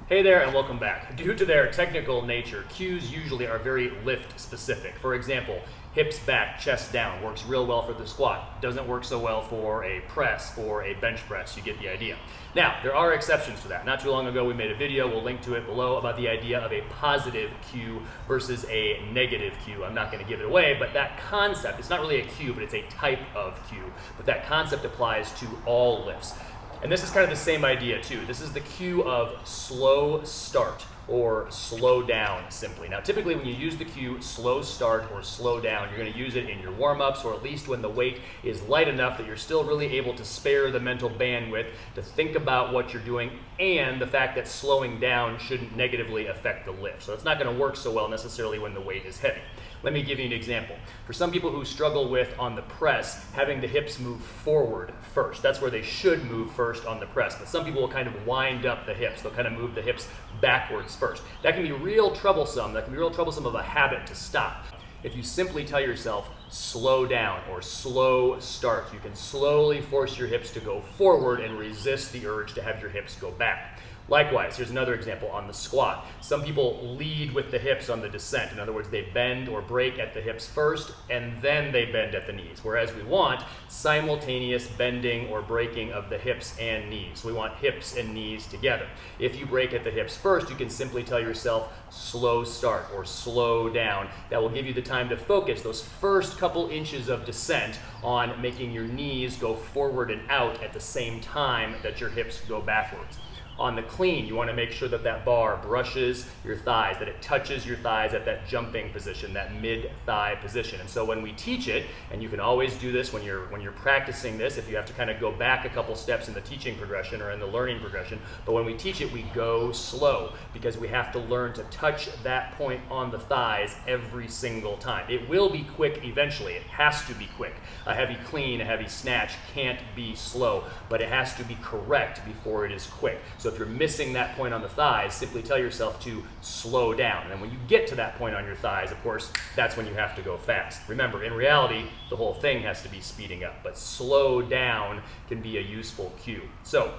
Hey there and welcome back. Due to their technical nature, cues usually are very lift specific. For example, hips back, chest down works real well for the squat. Doesn't work so well for a press or a bench press. You get the idea. Now, there are exceptions to that. Not too long ago we made a video, we'll link to it below, about the idea of a positive cue versus a negative cue. I'm not going to give it away, but that concept, it's not really a cue, but it's a type of cue. But that concept applies to all lifts. And this is kind of the same idea too. This is the cue of slow start or slow down simply. Now typically when you use the cue slow start or slow down, you're going to use it in your warm-ups, or at least when the weight is light enough that you're still really able to spare the mental bandwidth to think about what you're doing, and the fact that slowing down shouldn't negatively affect the lift. So it's not going to work so well necessarily when the weight is heavy. Let me give you an example. For some people who struggle with, on the press, having the hips move forward first. That's where they should move first on the press. But some people will kind of wind up the hips. They'll kind of move the hips backwards first. That can be real troublesome. That can be real troublesome of a habit to stop. If you simply tell yourself, slow down or slow start, you can slowly force your hips to go forward and resist the urge to have your hips go back. Likewise, here's another example on the squat. Some people lead with the hips on the descent. In other words, they bend or break at the hips first, and then they bend at the knees. Whereas we want simultaneous bending or breaking of the hips and knees. We want hips and knees together. If you break at the hips first, you can simply tell yourself, slow start or slow down. That will give you the time to focus those first couple inches of descent on making your knees go forward and out at the same time that your hips go backwards. On the clean, you want to make sure that that bar brushes your thighs, that it touches your thighs at that jumping position, that mid-thigh position. And so when we teach it, and you can always do this when you're practicing this, if you have to kind of go back a couple steps in the teaching progression or in the learning progression, but when we teach it, we go slow because we have to learn to touch that point on the thighs every single time. It will be quick eventually. It has to be quick. A heavy clean, a heavy snatch can't be slow, but it has to be correct before it is quick. So if you're missing that point on the thighs, simply tell yourself to slow down. And when you get to that point on your thighs, of course, that's when you have to go fast. Remember, in reality, the whole thing has to be speeding up, but slow down can be a useful cue. So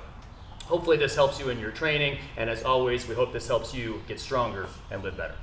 hopefully this helps you in your training, and as always, we hope this helps you get stronger and live better.